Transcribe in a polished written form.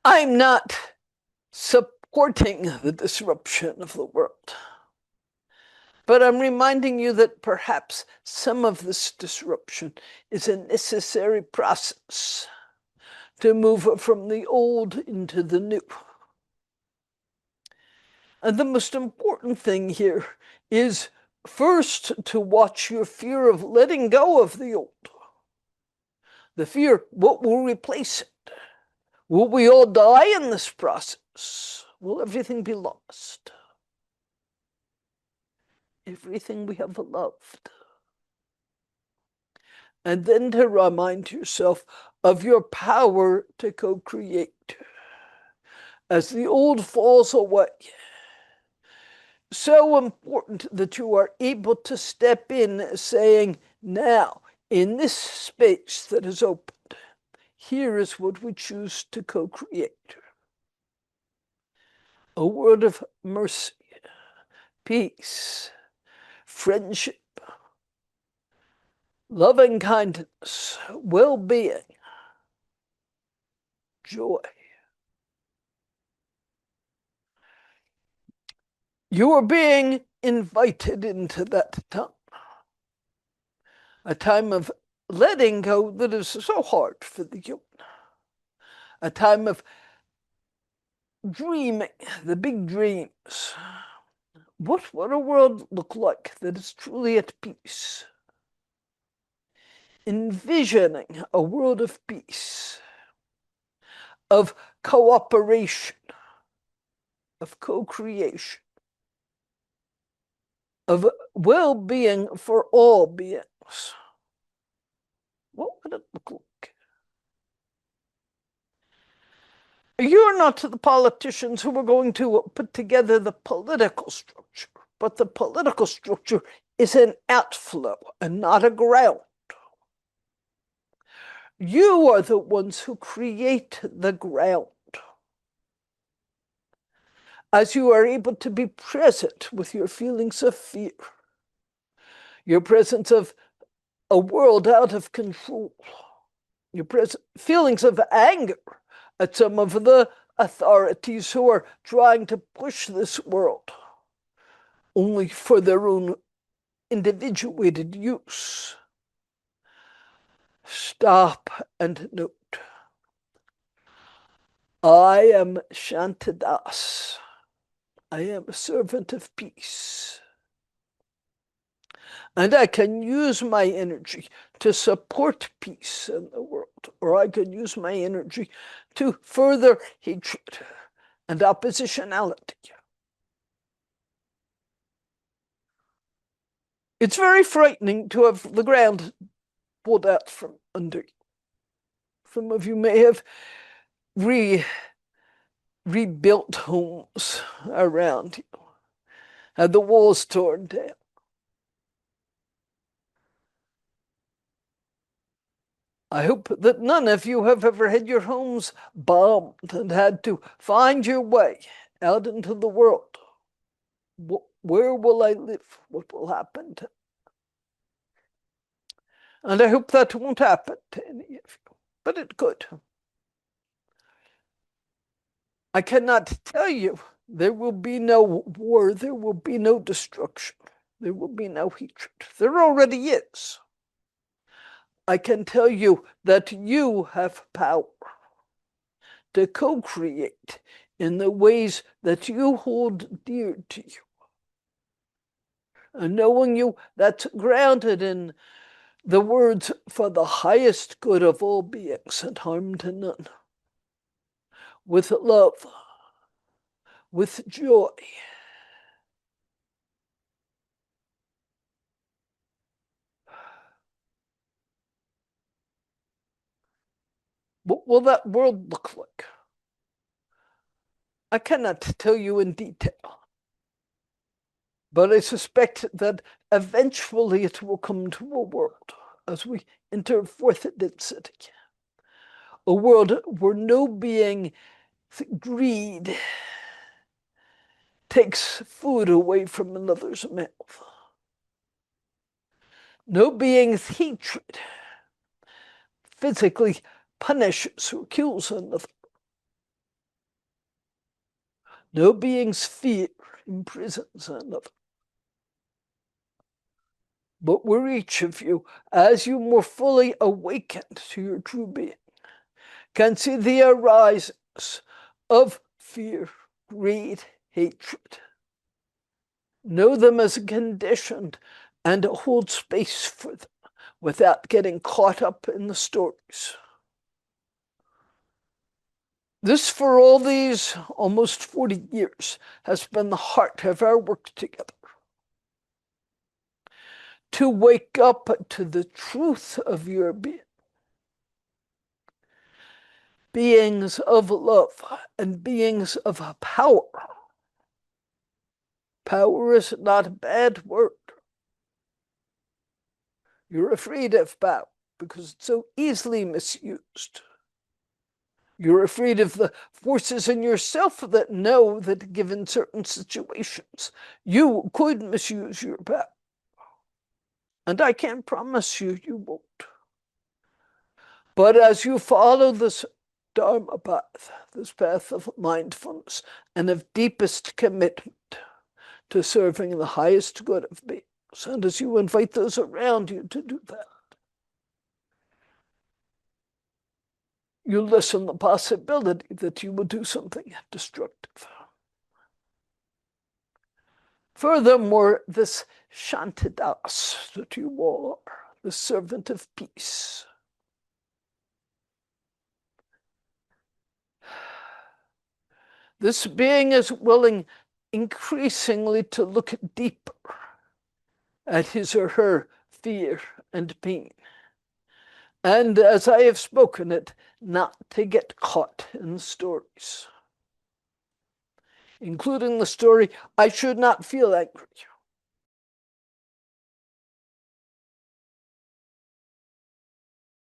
I'm not supporting the disruption of the world, but I'm reminding you that perhaps some of this disruption is a necessary process to move from the old into the new. And the most important thing here is first to watch your fear of letting go of the old. The fear, what will replace it? Will we all die in this process? Will everything be lost? Everything we have loved. And then to remind yourself of your power to co-create. As the old falls away, so important that you are able to step in saying, now, in this space that is opened, here is what we choose to co-create. A world of mercy, peace, friendship, loving kindness, well-being, joy. You are being invited into that time. A time of letting go that is so hard for the human. A time of dreaming, the big dreams. What would a world look like that is truly at peace? Envisioning a world of peace, of cooperation, of co-creation, of well-being for all beings. What would it look like? You're not the politicians who are going to put together the political structure, but the political structure is an outflow and not a ground. You are the ones who create the ground. As you are able to be present with your feelings of fear, your presence of a world out of control, your feelings of anger at some of the authorities who are trying to push this world only for their own individuated use. Stop and note. I am Shantidas. I am a servant of peace. And I can use my energy to support peace in the world, or I can use my energy to further hatred and oppositionality. It's very frightening to have the ground pulled out from under you. Some of you may have rebuilt homes around you, had the walls torn down. I hope that none of you have ever had your homes bombed and had to find your way out into the world. Where will I live? What will happen to me? And I hope that won't happen to any of you, but it could. I cannot tell you there will be no war, there will be no destruction, there will be no hatred. There already is. I can tell you that you have power to co-create in the ways that you hold dear to you. And knowing you, that's grounded in the words, for the highest good of all beings and harm to none. With love, with joy. What will that world look like? I cannot tell you in detail, but I suspect that eventually it will come to a world as we enter fourth density. A world where no being greed takes food away from another's mouth. No being's hatred physically punishes or kills another. No being's fear imprisons another. But were each of you, as you more fully awaken to your true being, can see the arisings of fear, greed, hatred, know them as conditioned, and hold space for them without getting caught up in the stories. This, for all these almost 40 years, has been the heart of our work together. To wake up to the truth of your being. Beings of love and beings of power. Power is not a bad word. You're afraid of power because it's so easily misused. You're afraid of the forces in yourself that know that given certain situations, you could misuse your power. And I can't promise you you won't. But as you follow this Dharma path, this path of mindfulness and of deepest commitment to serving the highest good of beings, and as you invite those around you to do that, you lessen the possibility that you will do something destructive. Furthermore, this Shantidas that you all are, the servant of peace, this being is willing increasingly to look deeper at his or her fear and pain. And as I have spoken it, not to get caught in stories, including the story, I should not feel angry.